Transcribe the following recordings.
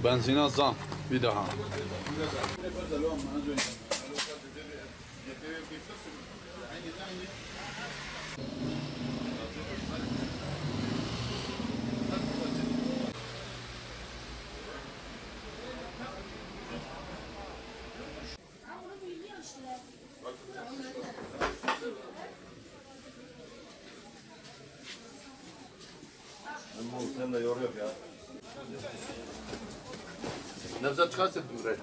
Benzine zam bir daha. Sen de yoruyor ya. Nevzat çıkarsın buraya.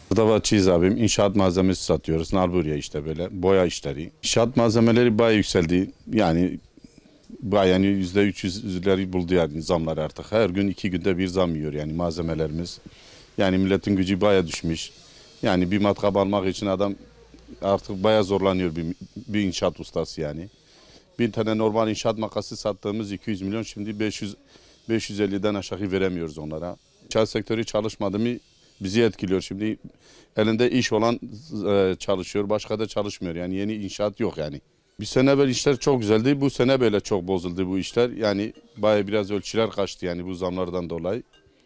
Hırdavatçıyız abim. İnşaat malzemesi satıyoruz. Nalburya işte böyle boya işleri. İnşaat malzemeleri bayağı yükseldi. Yani bayağı %300'leri buldu yani zamlar artık. Her gün 2 günde bir zam yiyor yani malzemelerimiz. Yani milletin gücü bayağı düşmüş. Yani bir matkap almak için adam artık bayağı zorlanıyor bir inşaat ustası yani. Bir tane normal inşaat makası sattığımız 200 milyon şimdi 550'den aşağı veremiyoruz onlara. İnşaat sektörü çalışmadı mı bizi etkiliyor. Şimdi elinde iş olan çalışıyor, başka da çalışmıyor. Yani yeni inşaat yok yani. Bir sene evvel işler çok güzeldi. Bu sene böyle çok bozuldu bu işler. Yani bayağı biraz ölçüler kaçtı yani bu zamlardan dolayı.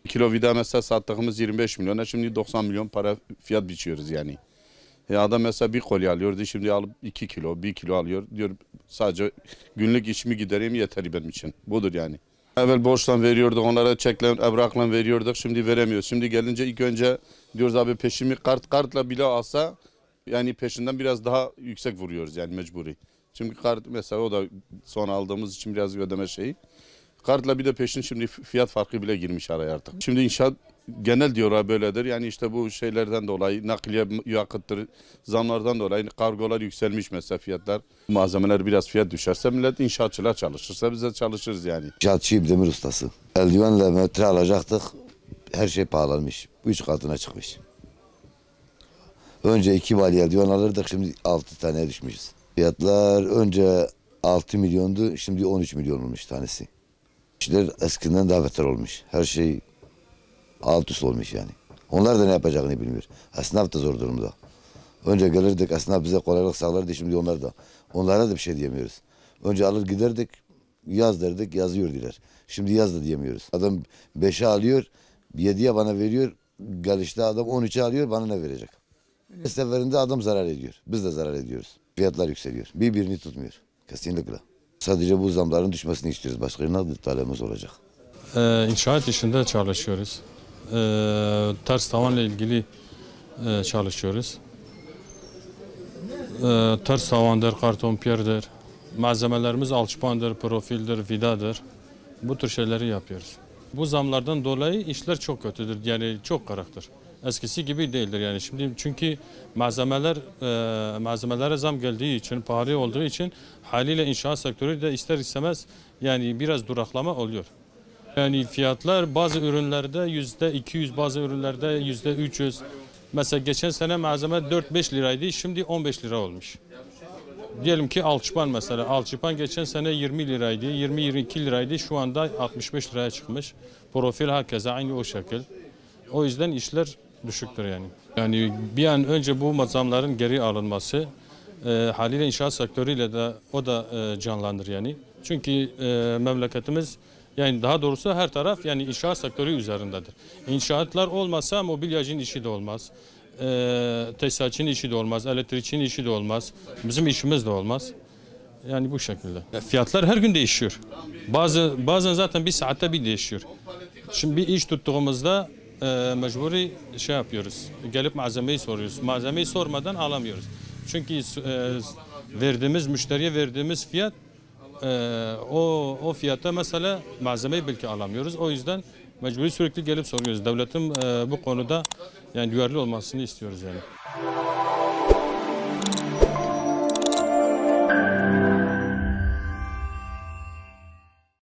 Kilo vida mesela sattığımız 25 milyona şimdi 90 milyon para fiyat biçiyoruz yani. Adam mesela bir kolye alıyordu şimdi alıp 2 kilo, 1 kilo alıyor. Diyor sadece günlük işimi gidereyim yeterli benim için. Budur yani. Evvel borçtan veriyorduk onlara çekle, evrakla veriyorduk şimdi veremiyoruz. Şimdi gelince ilk önce diyoruz abi peşimi kartla bile alsa yani peşinden biraz daha yüksek vuruyoruz yani mecburi. Çünkü kart mesela o da son aldığımız için biraz ödeme şeyi. Kartla bir de peşin şimdi fiyat farkı bile girmiş araya artık. Şimdi inşaat genel diyorlar böyledir. Yani işte bu şeylerden dolayı nakliye yakıttır zamlardan dolayı kargolar yükselmiş mesela fiyatlar. Malzemeler biraz fiyat düşerse millet inşaatçılar çalışırsa biz de çalışırız yani. İnşaatçıyım, demir ustası. Eldivenle metre alacaktık. Her şey pahalanmış. 3 katına çıkmış. Önce 2 vali eldiven alırdık, şimdi 6 taneye düşmüşüz. Fiyatlar önce 6 milyondu, şimdi 13 milyon olmuş tanesi. İşler eskiden daha beter olmuş. Her şey alt üst olmuş yani. Onlar da ne yapacağını bilmiyor. Esnaf da zor durumda. Önce gelirdik, esnaf bize kolaylık sağlardı, şimdi onlar da. Onlara da bir şey diyemiyoruz. Önce alır giderdik, yaz derdik, yazıyor diler. Şimdi yaz da diyemiyoruz. Adam 5'e alıyor, 7'ye bana veriyor. Gelişte adam 13'e alıyor, bana ne verecek? Her seferinde adam zarar ediyor. Biz de zarar ediyoruz. Fiyatlar yükseliyor. Birbirini tutmuyor. Kesinlikle. Sadece bu zamların düşmesini istiyoruz. Başka ne talebimiz olacak? İnşaat işinde çalışıyoruz. Ters tavanla ilgili çalışıyoruz. Ters tavandır, karton piyerdir. Malzemelerimiz alçıpandır, profildir, vidadır. Bu tür şeyleri yapıyoruz. Bu zamlardan dolayı işler çok kötüdür. Yani çok karaktır. Eskisi gibi değildir yani şimdi çünkü malzemelere zam geldiği için, pahalı olduğu için haliyle inşaat sektörü de ister istemez yani biraz duraklama oluyor. Yani fiyatlar bazı ürünlerde %200, bazı ürünlerde %300. Mesela geçen sene malzeme 4-5 liraydı, şimdi 15 lira olmuş. Diyelim ki alçıpan mesela, alçıpan geçen sene 20 liraydı, 20-22 liraydı, şu anda 65 liraya çıkmış. Profil herkese aynı o şekil. O yüzden işler düşüktür yani. Yani bir an önce bu zamların geri alınması haliyle inşaat sektörüyle de o da canlandır yani. Çünkü memleketimiz yani daha doğrusu her taraf yani inşaat sektörü üzerindedir. İnşaatlar olmasa mobilyacının işi de olmaz. Tesisatçının işi de olmaz, elektrikçinin işi de olmaz. Bizim işimiz de olmaz. Yani bu şekilde. Fiyatlar her gün değişiyor. Bazen zaten bir saatte bir değişiyor. Şimdi bir iş tuttuğumuzda mecburi şey yapıyoruz. Gelip malzemeyi soruyoruz. Malzemeyi sormadan alamıyoruz. Çünkü müşteriye verdiğimiz fiyat o fiyata mesela malzemeyi belki alamıyoruz. O yüzden mecburi sürekli gelip soruyoruz. Devletin bu konuda yani duyarlı olmasını istiyoruz yani.